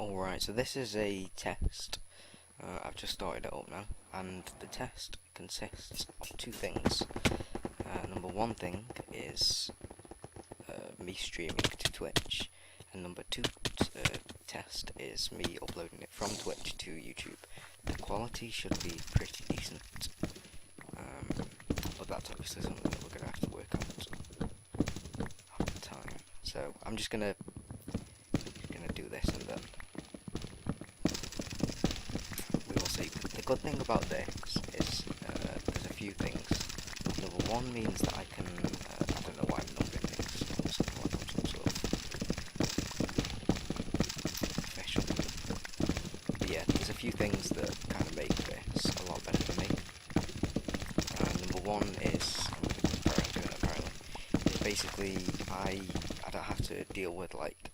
Alright, so this is a test. I've just started it up now, and the test consists of two things. Number one thing is me streaming to Twitch, and number two test is me uploading it from Twitch to YouTube. The quality should be pretty decent, but that's obviously something that we're going to have to work out at the time. So I'm just gonna do this, and then we will see. The good thing about this is there's a few things. Number one means that I can, I don't know why I'm numbering things, something like I'm some sort of professional. But yeah, there's a few things that kind of make this a lot better for me. Number one is, apparently, is basically I don't have to deal with like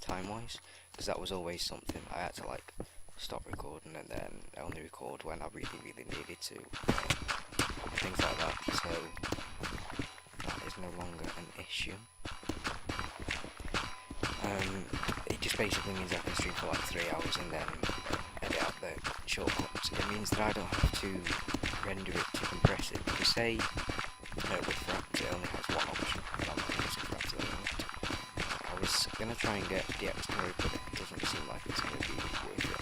time-wise, because that was always something I had to like stop recording and then only record when I really needed to, things like that. So that is no longer an issue. It just basically means I can stream for like 3 hours and then edit out the shortcuts. It means that I don't have to render it to compress it, because say with Fraps it only has one option, and I'm not using Fraps at the moment. I was gonna try and get the Ep2, but it doesn't seem like it's gonna be worth it.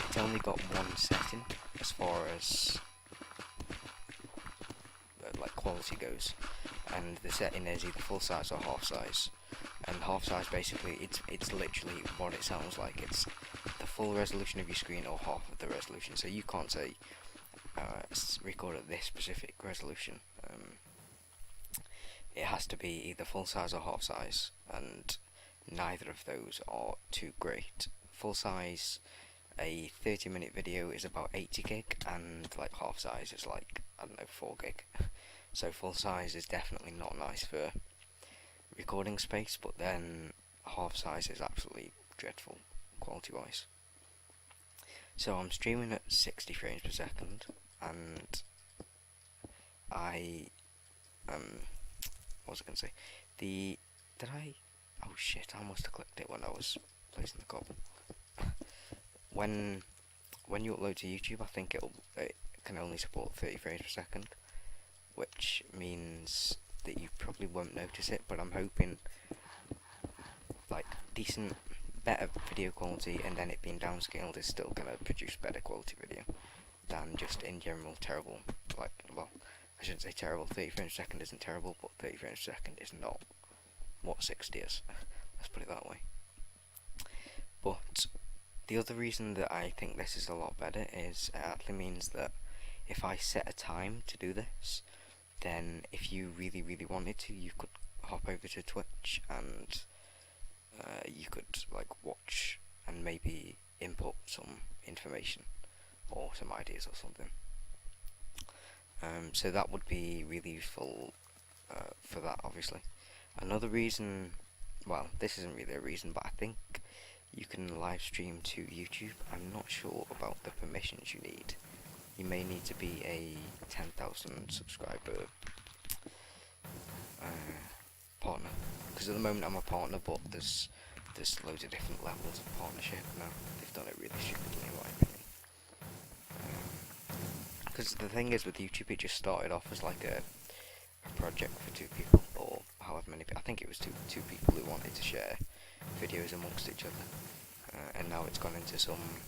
It's only got one setting as far as like quality goes, and the setting is either full size or half size. And half size basically it's literally what it sounds like. It's the full resolution of your screen or half of the resolution. So you can't say record at this specific resolution. It has to be either full size or half size, and neither of those are too great. Full size, a 30-minute video is about 80 gig, and like half size is like, I don't know, 4 gig. So full size is definitely not nice for recording space, but then half size is absolutely dreadful quality wise. So I'm streaming at 60 frames per second, and what was I going to say? Oh shit, I must have clicked it when I was placing the cobble. When you upload to YouTube, I think it can only support 30 frames per second, which means that you probably won't notice it, but I'm hoping like decent, better video quality, and then it being downscaled is still going to produce better quality video than just in general terrible, like, well, I shouldn't say terrible, 30 frames per second isn't terrible, but 30 frames per second is not what 60 is, let's put it that way. But the other reason that I think this is a lot better is it actually means that if I set a time to do this, then if you really wanted to, you could hop over to Twitch and you could like watch and maybe input some information or some ideas or something. So that would be really useful for that, obviously. Another reason, well, this isn't really a reason, but I think you can live stream to YouTube. I'm not sure about the permissions you need. You may need to be a 10,000 subscriber partner, because at the moment I'm a partner, but there's loads of different levels of partnership now. They've done it really stupidly in my opinion. Because the thing is with YouTube, it just started off as like a project for 2 people, or however many people. I think it was two people who wanted to share videos amongst each other, and now it's gone into some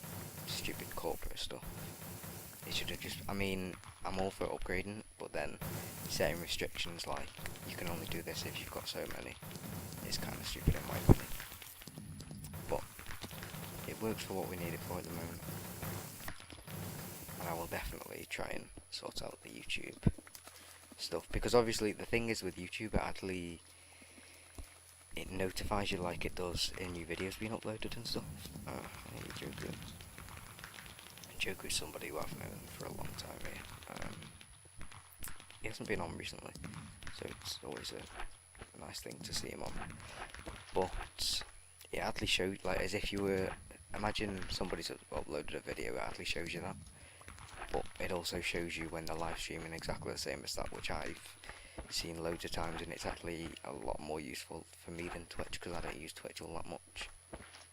stupid corporate stuff. It should have just, I mean, I'm all for upgrading, but then setting restrictions like you can only do this if you've got so many is kind of stupid in my opinion. But it works for what we need it for at the moment, and I will definitely try and sort out the YouTube stuff, because obviously the thing is with YouTube, it notifies you like it does in new videos being uploaded and stuff. Joke with somebody who I've known for a long time here. He hasn't been on recently, so it's always a nice thing to see him on. But it actually showed, like, as if you were, imagine somebody's uploaded a video, it actually shows you that. But it also shows you when they're live streaming exactly the same as that, which I've seen loads of times, and it's actually a lot more useful for me than Twitch, because I don't use Twitch all that much.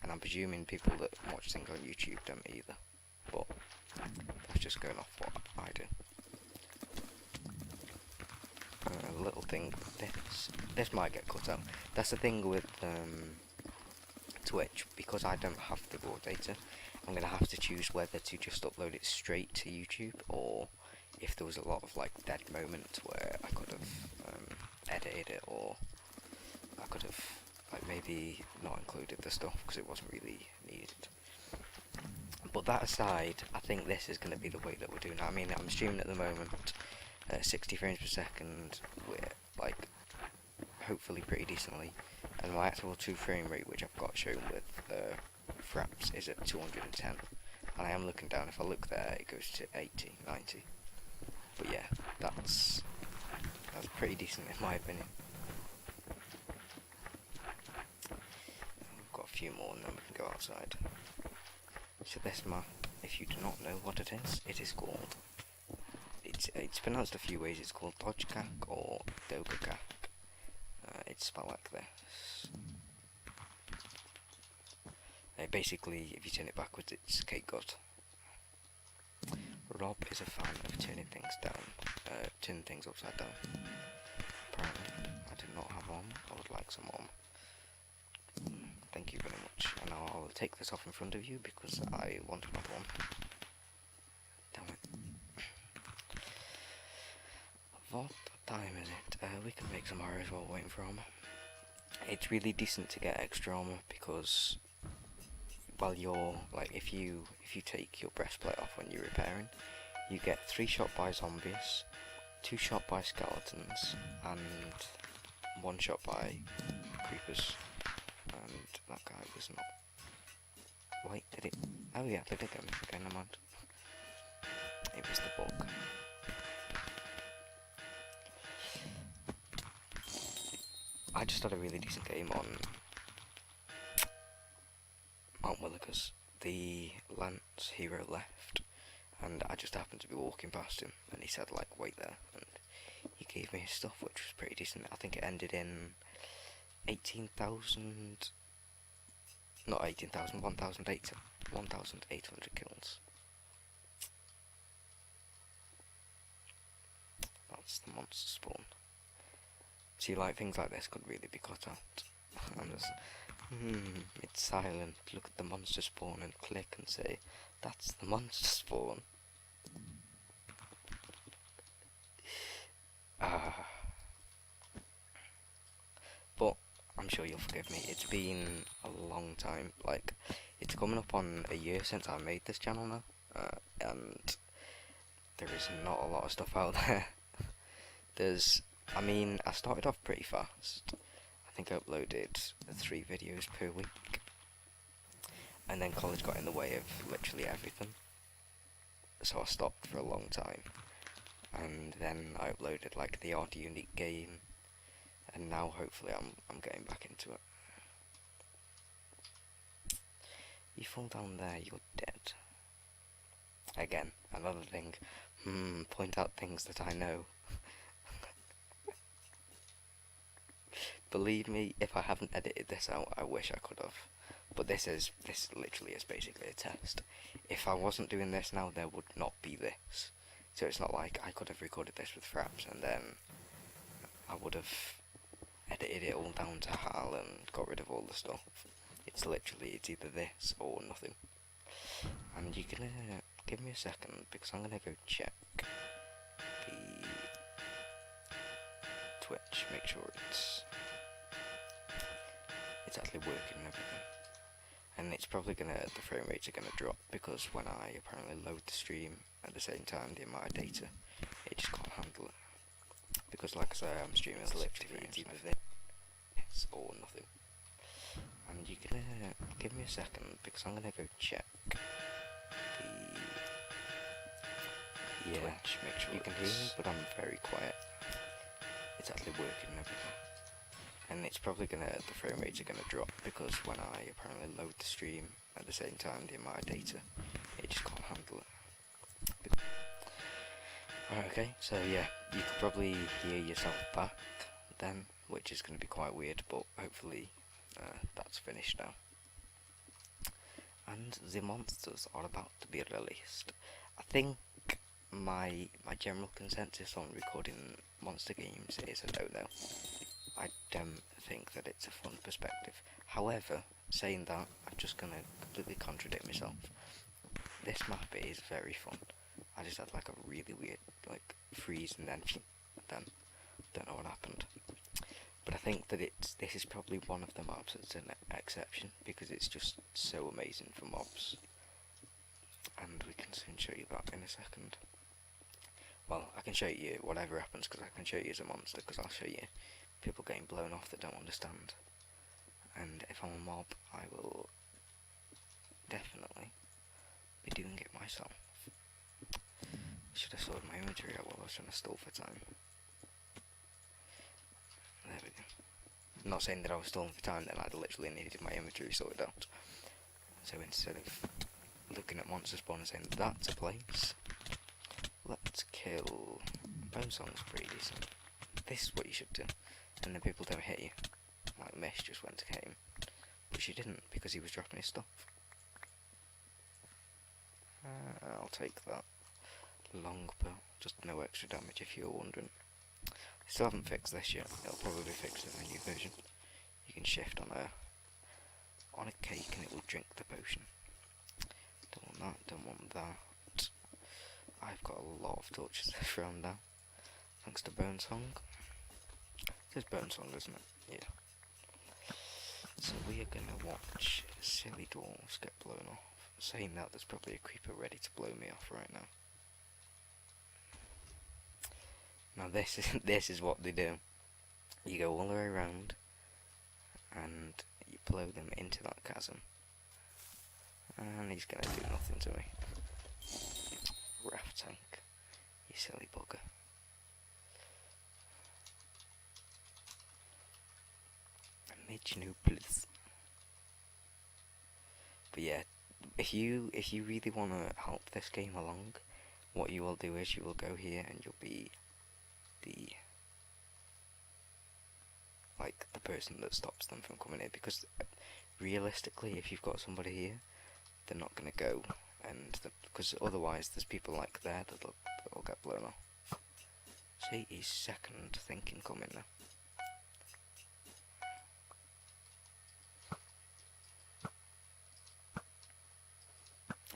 And I'm presuming people that watch things on YouTube don't either. But that's just going off what I do. A little thing, this might get cut out. That's the thing with Twitch, because I don't have the raw data. I'm gonna have to choose whether to just upload it straight to YouTube, or if there was a lot of like dead moments where I could have edited it, or I could have like maybe not included the stuff because it wasn't really needed. But that aside, I think this is going to be the way that we're doing it. I mean, I'm streaming at the moment 60 frames per second, we're like hopefully pretty decently, and my actual true frame rate, which I've got shown with fraps, is at 210, and I am looking down. If I look there, it goes to 80, 90. But yeah, that's pretty decent in my opinion. We've got a few more and then we can go outside. So this map, if you do not know what it is called, it's pronounced a few ways. It's called Dodgekak or Dogakak. It's spelled like this. Basically, if you turn it backwards, it's Cake God. Rob is a fan of turning things upside down. Apparently, I do not have one. I would like some on. Thank you very much. And now I'll take this off in front of you because I want another one. Damn it. What time is it? We can make some arrows while waiting for armor. It's really decent to get extra armor because while you're like, if you take your breastplate off when you're repairing, you get 3 shot by zombies, 2 shot by skeletons, and 1 shot by creepers. And that guy was not. Wait, did it? Oh yeah, they did get me. Okay, never mind. It was the bug. I just had a really decent game on Mount Willikers. The Lance hero left, and I just happened to be walking past him, and he said like, wait there, and he gave me his stuff, which was pretty decent. I think it ended in 18,000, not 18,000, 1,800 kills. That's the monster spawn. See, like, things like this could really be cut out. I'm just, it's silent, look at the monster spawn and click and say, that's the monster spawn. But I'm sure you'll forgive me, it's been a long time. Like, it's coming up on a year since I made this channel now, and there is not a lot of stuff out there. I mean, I started off pretty fast. I think I uploaded 3 videos per week, and then college got in the way of literally everything, so I stopped for a long time, and then I uploaded like the odd unique game, and now hopefully I'm getting back into it. You fall down there, you're dead. Again, another thing. Point out things that I know. Believe me, if I haven't edited this out, I wish I could have. But this literally is basically a test. If I wasn't doing this now, there would not be this. So it's not like I could have recorded this with fraps and then I would have edited it all down to HAL and got rid of all the stuff. It's either this or nothing. And you're gonna give me a second because I'm gonna go check the Twitch, make sure it's actually working and everything. And it's probably the frame rates are gonna drop because when I apparently load the stream at the same time, the amount of data, it just can't handle it. Because like I say, I'm streaming literally either this or nothing. And you're gonna give me a second because I'm gonna go check the Twitch, make sure you can hear me, but I'm very quiet. It's actually working and everything. And it's probably the frame rates are gonna drop because when I apparently load the stream at the same time, the amount of data, it just can't handle it. Okay, so yeah, you could probably hear yourself back then, which is going to be quite weird, but hopefully that's finished now. And the monsters are about to be released. I think my general consensus on recording monster games is a no-no. I don't think that it's a fun perspective. However, saying that, I'm just going to completely contradict myself. This map is very fun. I just had like a really weird like freeze and then don't know what happened. But I think that this is probably one of the maps that's an exception because it's just so amazing for mobs. And we can soon show you that in a second. Well, I can show you whatever happens because I can show you as a monster because I'll show you people getting blown off that don't understand. And if I'm a mob, I will definitely be doing it myself. Should have sorted my imagery out while I was trying to stall for time. There we go. I'm not saying that I was stalling for time, then I'd literally needed my imagery sorted out. So instead of looking at monster spawn and saying that's a place, let's kill Bone Song's pretty decent. This is what you should do. And then people don't hit you. Like Mish just went to hit him. But she didn't because he was dropping his stuff. I'll take that. Longbow, just no extra damage if you're wondering. I still haven't fixed this yet. It'll probably be fixed in the new version. You can shift on a cake and it will drink the potion. Don't want that, don't want that. I've got a lot of torches this round now. Thanks to Bone Song. It is Bone Song, isn't it? Yeah. So we are gonna watch silly dwarves get blown off. Saying that, there's probably a creeper ready to blow me off right now. Now this is what they do. You go all the way around and you blow them into that chasm. And he's gonna do nothing to me. Raft tank. You silly bugger. Midge noobs. But yeah, if you really wanna help this game along, what you will do is you will go here and you'll be the person that stops them from coming in, because realistically if you've got somebody here they're not going to go, and because otherwise there's people like there that'll get blown off. See, he's second thinking coming now.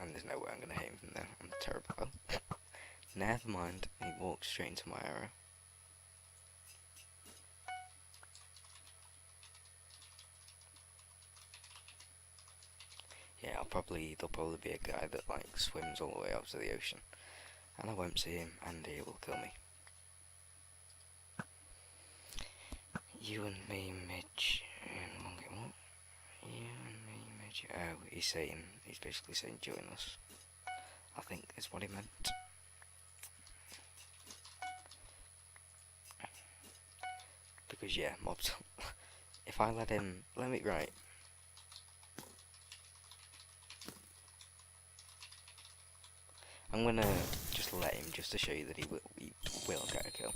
And there's no way I'm going to hit him from there. I'm terrible. Oh. Never mind, he walks straight into my arrow. Yeah, there'll probably be a guy that like swims all the way out to the ocean, and I won't see him, and he will kill me. You and me, Midge, and Monkey, what? You and me, Midge. Oh, he's basically saying join us. I think is what he meant. Because yeah, mobs. If I let me right. I'm gonna just let him, just to show you that he will get a kill.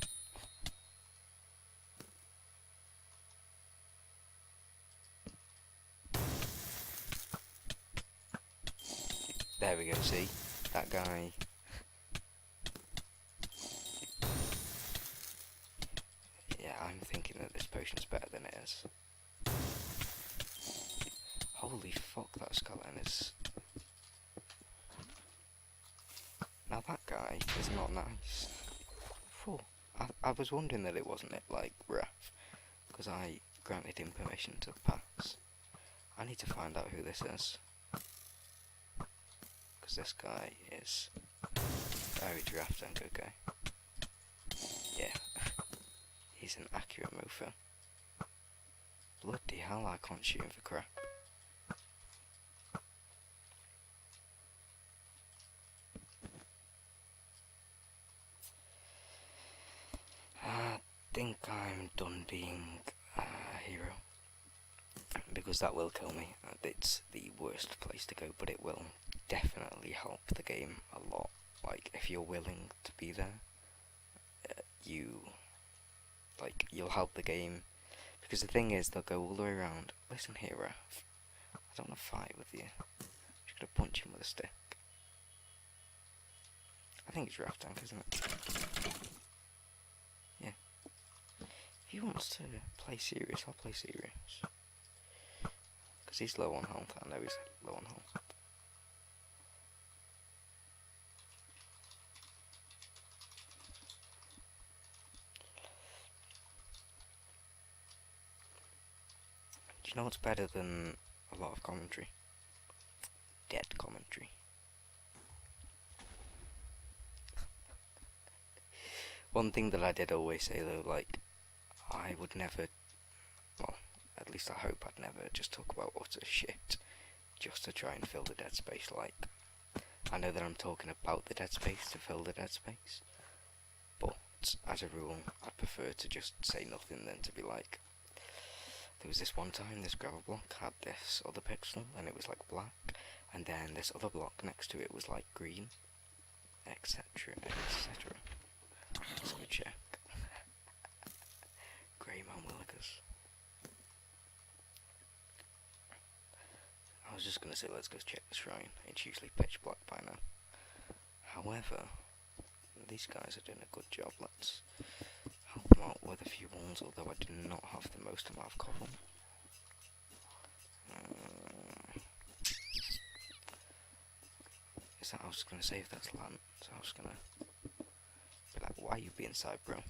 There we go, see? That guy. Yeah, I'm thinking that this potion's better than it is. Holy fuck, that skeleton is... Now that guy is not nice. Phew. I was wondering that it wasn't like Raph, because I granted him permission to pass. I need to find out who this is. Because this guy is... Oh, he's Raph tank, okay. Yeah. He's an accurate mover. Bloody hell, I can't shoot him for crap. I think I'm done being a hero, because that will kill me. It's the worst place to go, but it will definitely help the game a lot. Like, if you're willing to be there, you'll help the game, because the thing is they'll go all the way around. Listen here, Raph. I don't want to fight with you. I'm just gonna punch him with a stick. I think it's Raph Tank, isn't it? Yeah. If he wants to play serious, I'll play serious. Because he's low on health. I know he's low on health. Do you know what's better than a lot of commentary? Dead commentary. One thing that I did always say though, like, I would never, well, at least I hope I'd never just talk about utter shit just to try and fill the dead space. Like, I know that I'm talking about the dead space to fill the dead space, but as a rule, I'd prefer to just say nothing than to be like, there was this one time this gravel block had this other pixel and it was like black, and then this other block next to it was like green, etc, etc. Let's go check. Grey Man Willikers. I was just gonna say let's go check the shrine. It's usually pitch black by now. However, these guys are doing a good job. Let's help them out with a few walls, although I do not have the most amount of cobble. Is that, I was gonna say if that's land, so I was gonna be like, why are you being side, bro?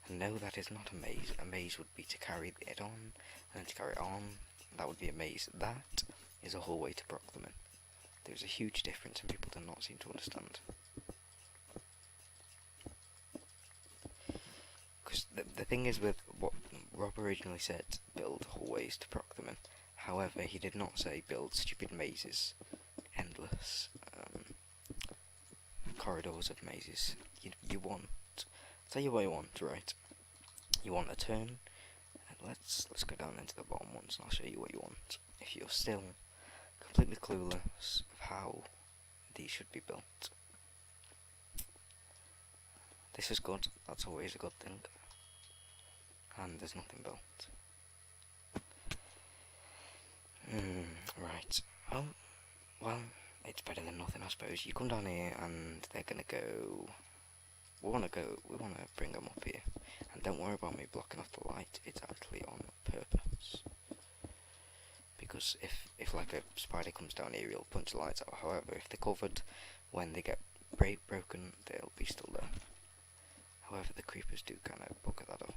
And no, that is not a maze. A maze would be to carry it on, and then to carry it on, that would be a maze. That is a hallway to proc them in. There's a huge difference and people do not seem to understand. Because the thing is with what Rob originally said, build hallways to proc them in. However, he did not say build stupid mazes, endless corridors of mazes. You want, tell you what you want, right? You want a turn, and let's go down into the bottom ones and I'll show you what you want. If you're still completely clueless of how these should be built. This is good, that's always a good thing. And there's nothing built. Right. Oh, well, it's better than nothing, I suppose. You come down here and they're gonna go. We wanna bring them up here. And don't worry about me blocking off the light. It's actually on purpose. Because if like a spider comes down here, he'll punch the lights out. However, if they're covered, when they get broken, they'll be still there. However, the creepers do kind of bugger that up.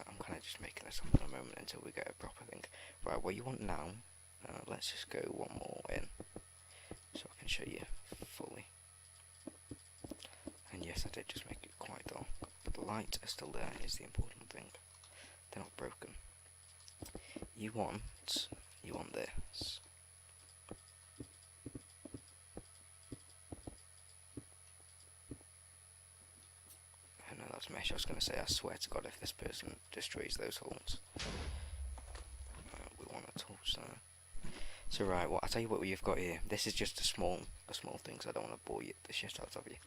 I'm kind of just making this up in a moment until we get a proper thing. Right, what you want now, let's just go one more in, so I can show you fully. And yes, I did just make it quite dark, but the lights are still there is the important thing. They're not broken. You want this. No, that's mesh. I was going to say, I swear to God, if this person destroys those holes, we want to touch that. So right, I'll tell you what you've got here. This is just a small thing, so I don't want to bore the shit out of you.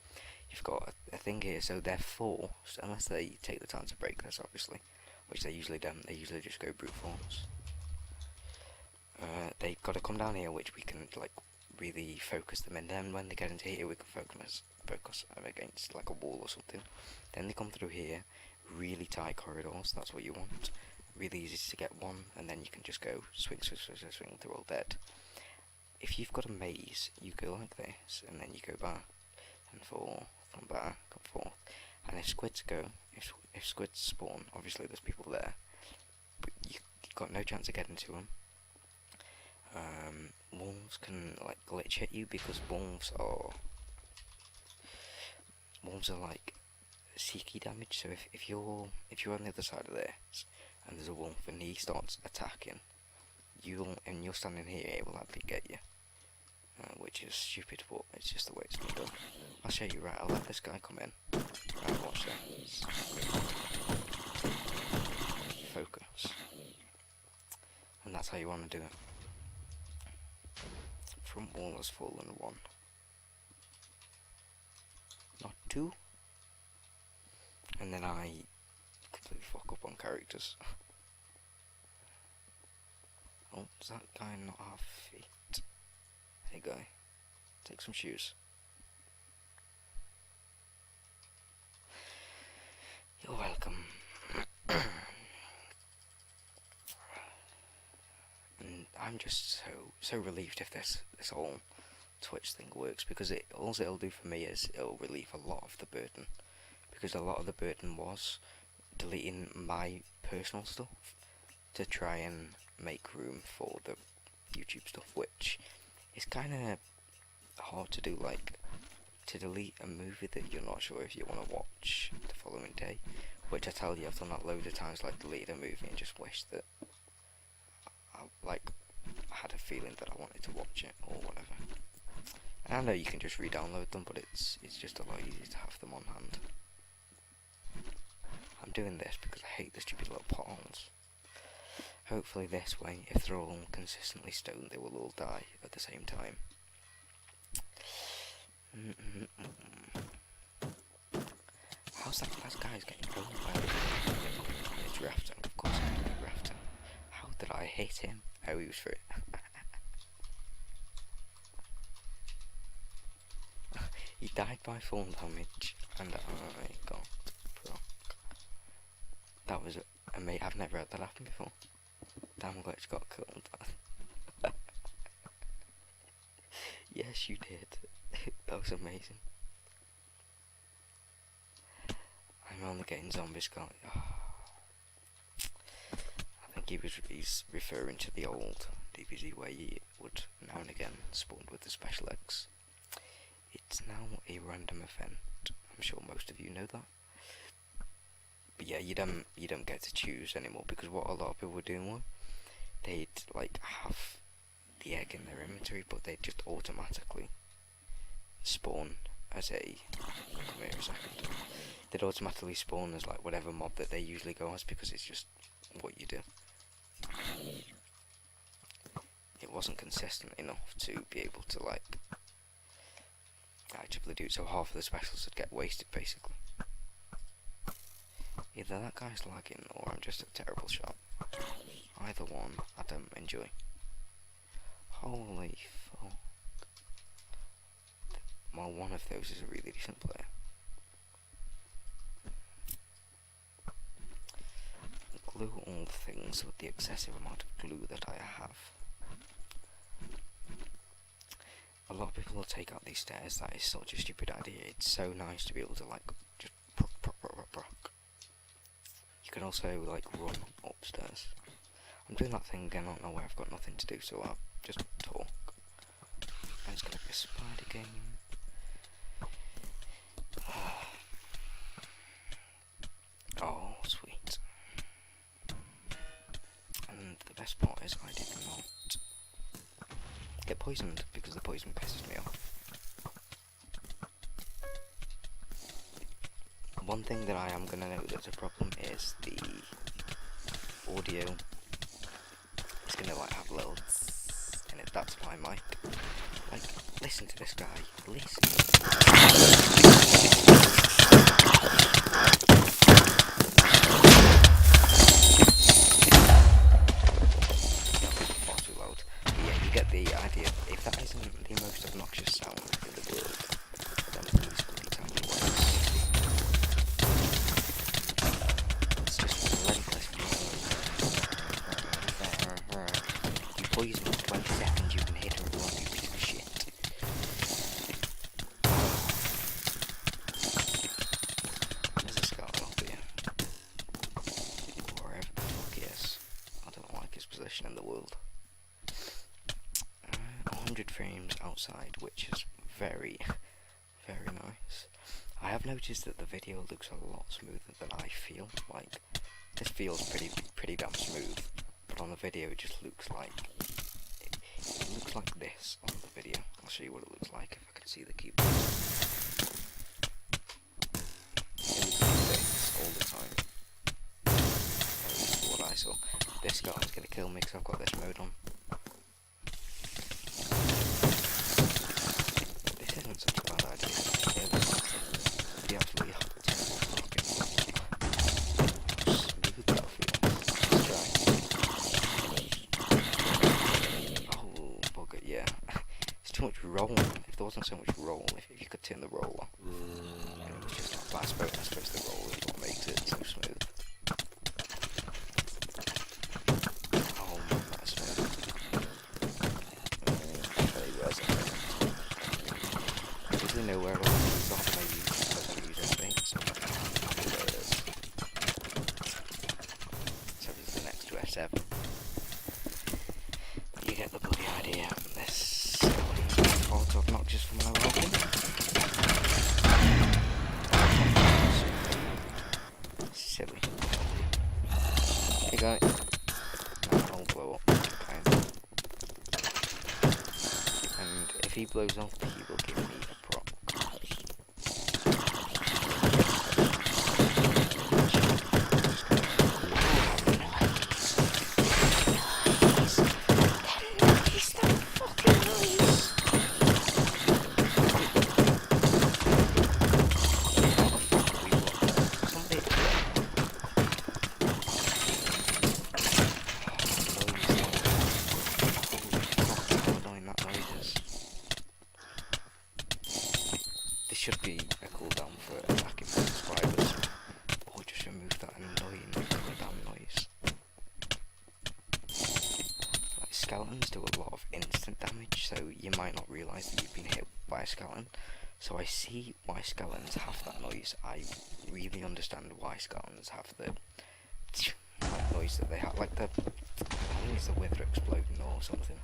You've got a thing here, so they're forced, unless they take the time to break this, obviously, which they usually don't. They usually just go brute force. They've got to come down here, which we can like really focus them in. Then when they get into here, we can focus them against like a wall or something. Then they come through here, really tight corridors. That's what you want. Really easy to get one, and then you can just go swing through all dead. If you've got a maze, you go like this, and then you go back and forth, and back and forth. And if squids if squids spawn, obviously there's people there, but you've got no chance of getting to them. Wolves can like glitch hit you because wolves are like seeky damage. So if you're on the other side of this and there's a wolf and he starts attacking, you're standing here, it will actually get you, which is stupid, but it's just the way it's done. I'll show you. Right, I'll let this guy come in. Right, watch this. Focus, and that's how you want to do it. Front wall has fallen 1. Ep2, and then I completely fuck up on characters. Oh, does that guy not have feet? Hey guy, take some shoes. You're welcome. And I'm just so relieved if this whole Twitch thing works, because all it'll do for me is it'll relieve a lot of the burden, because a lot of the burden was deleting my personal stuff to try and make room for the YouTube stuff, which is kind of hard to do, like to delete a movie that you're not sure if you want to watch the following day, which I tell you I've done that loads of times, like deleted a movie and just wished that I had a feeling that I wanted to watch it or whatever. And I know you can just re-download them, but it's just a lot easier to have them on hand. I'm doing this because I hate the stupid little potholes. Hopefully this way, if they're all consistently stoned, they will all die at the same time. How's that guy's getting killed by the drafting? Of course I'm doing drafting. How did I hit him? Oh, he was for it. He died by full damage, and I got broke. That was amazing. I've never had that happen before. Damn glitch got killed. Yes, you did. That was amazing. I'm only getting zombies going. Oh. I think he's referring to the old DBZ where you would now and again spawn with the special eggs. It's now a random event. I'm sure most of you know that. But yeah, you don't get to choose anymore, because what a lot of people were doing was they'd like have the egg in their inventory, but they'd just automatically spawn as a come here a second. They'd automatically spawn as like whatever mob that they usually go as, because it's just what you do. It wasn't consistent enough to be able to like actively do it, so half of the specials would get wasted basically. Either that guy's lagging or I'm just a terrible shot. Either one I don't enjoy. Holy fuck. Well, one of those is a really decent player. Glue all things with the excessive amount of glue that I have. A lot of people will take out these stairs. That is such a stupid idea. It's so nice to be able to like just proc. You can also like run upstairs. I'm doing that thing again. I don't know where I've got nothing to do, so I'll just talk. And it's gonna be a spider game. Oh, sweet. And the best part is I did not get poisoned, because the poison pisses me off. One thing that I am going to note that's a problem is the audio. It's going to like have little in it. That's my mic. Like, listen to this guy. Listen. Far too loud. But yeah, you get the idea. If that isn't the most obnoxious sound in the world, then please tell me what it is. It's just relentless. You poison in 20 seconds, you can hit and run, you piece of shit. There's a scar up here. Wherever the fuck he is. I don't like his position in the world. 100 frames outside, which is very, very nice. I have noticed that the video looks a lot smoother than I feel. Like, this feels pretty damn smooth, but on the video it just looks like it looks like this on the video. I'll show you what it looks like if I can see the keyboard. It looks like this all the time. That was what I saw. This guy's gonna kill me because I've got this mode on. This isn't such a bad idea. The wasn't so much roll, if you could turn the roll on. And it was just, but I suppose the roll is what makes it so smooth. Oh man, that's smooth. Okay, where's it? There's really nowhere else to stop when I use it, because I use anything, so there it is. So this is the next to F7. You get the bloody idea. This fault obnoxious from my welcome. Silly. Hey guy. I'll blow up. Okay. And if he blows up, he will give me a proc. Should be a cooldown for attacking spiders, or just remove that annoying cooldown noise. Like, skeletons do a lot of instant damage, so you might not realise that you've been hit by a skeleton. So I see why skeletons have that noise. I really understand why skeletons have the noise that they have, like I think it's the wither exploding or something.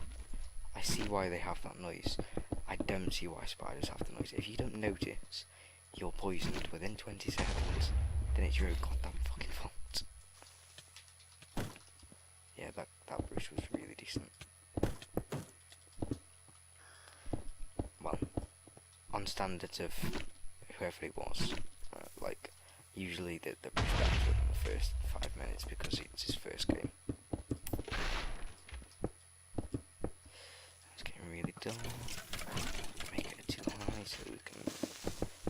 I see why they have that noise. I don't see why spiders have the noise. If you don't notice you're poisoned within 20 seconds, then it's your own goddamn fucking fault. Yeah, that Bruce was really decent. Well, on standards of whoever it was, like, usually the Bruce dies within the first 5 minutes because it's his first game. It's getting really dull. So we can.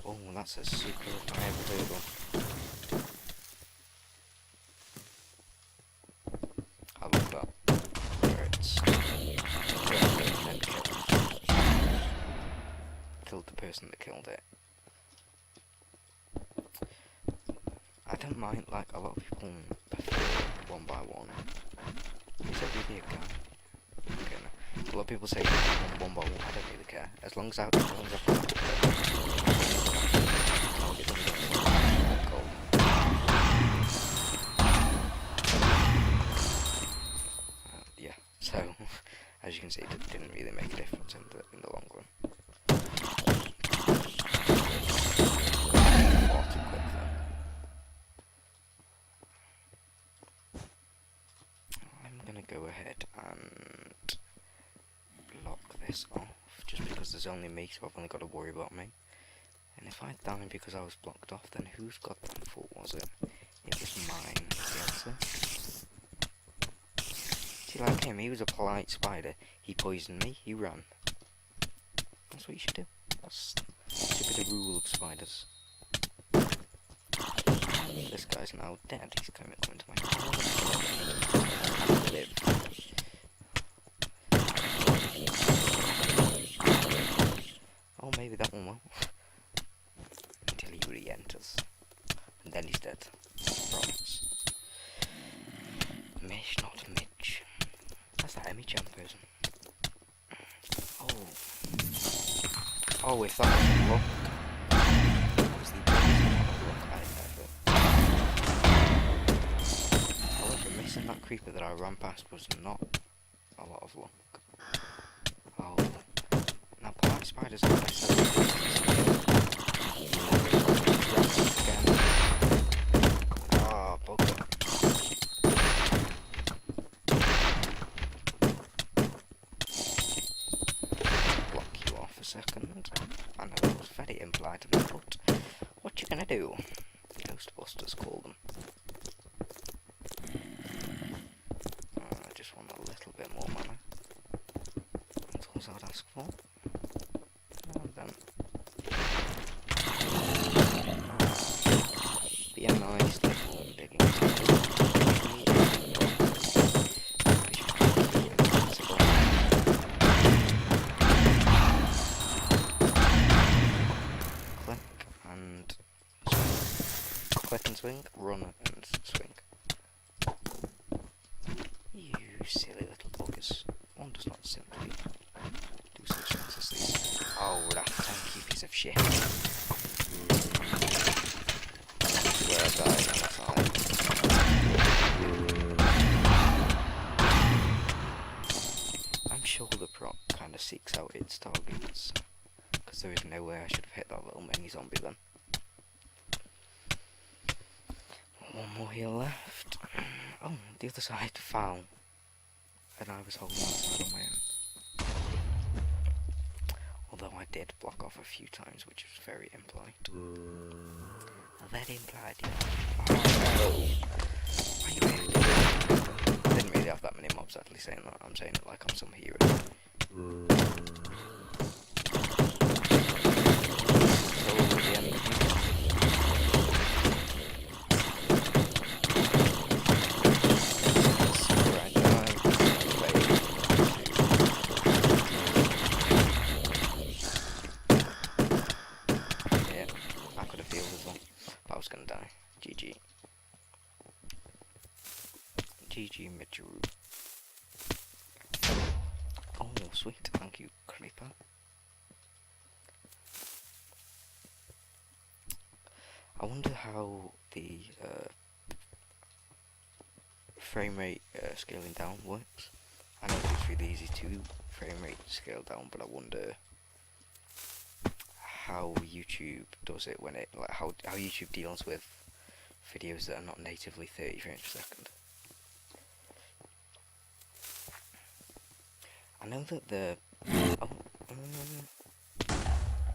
Oh, that's a super high hurdle. I love that. Where it's killed the person that killed it. I don't mind, like, a lot of people prefer one by one. Is that really a guy? Okay, no. A lot of people say one by one. I don't really care. As long as I yeah. So as you can see, it didn't really make a difference in the long run. I'm gonna go ahead and lock this off, just because there's only me, so I've only got to worry about me. And if I die because I was blocked off, then whose goddamn fault was it? It was mine, the answer. See, like him, he was a polite spider. He poisoned me, he ran. That's what you should do. That's should be the rule of spiders. This guy's now dead. He's coming to my live. Oh, maybe that one will. Until he re-enters. And then he's dead. Promise. Mish, not Midge. That's that Emmy Jam person. Oh. Oh, if that was luck. That was the biggest amount of luck I've ever. However, missing that creeper that I ran past was not a lot of luck. Oh. Now, polite spiders aren't necessarily again. Ah, bugger. Block you off a second. I know it was very impolite of me, but what you gonna do? Ghostbusters call them. I just want a little bit more mana. That's all I'd ask for. Then be a nice little digging and swing, run and swing. You silly little buggers. One does not simply do such things as these. Oh, that thank you, piece of shit. Where I died on that side. I'm sure the proc kind of seeks out its targets, because there is no way I should have hit that little mini zombie then. One more heal left. Oh, the other side foul. And I was holding that side on my own. Although I did block off a few times, which was very impolite. Very impolite. Oh, are you here? I didn't really have that many mobs actually saying that. I'm saying it like I'm some hero. So, the end of the GG. GG Midge. Oh, sweet. Thank you, Creeper. I wonder how the frame rate scaling down works. I know it's really easy to frame rate scale down, but I wonder how YouTube does it when it, like how YouTube deals with videos that are not natively 30 frames per second. I know that the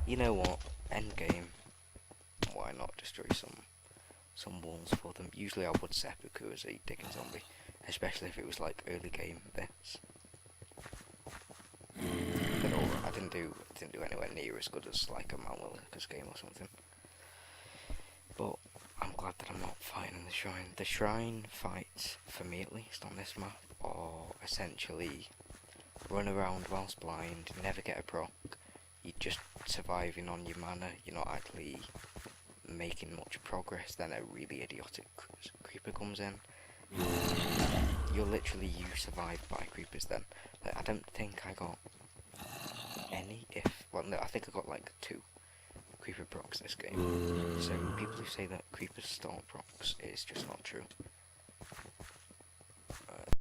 you know what, end game, why not destroy some walls for them? Usually I would seppuku as a digging zombie, especially if it was like early game this. But I didn't do anywhere near as good as like a Mount Willikers game or something. But I'm glad that I'm not fighting the shrine. The shrine fights, for me at least on this map, are essentially run around whilst blind, never get a proc, you're just surviving on your mana, you're not actually making much progress, then a really idiotic creeper comes in. You're literally, you survived by creepers then. Like, I don't think I got any, well no, I think I got like 2 creeper procs this game. So people who say that creepers start procs is just not true.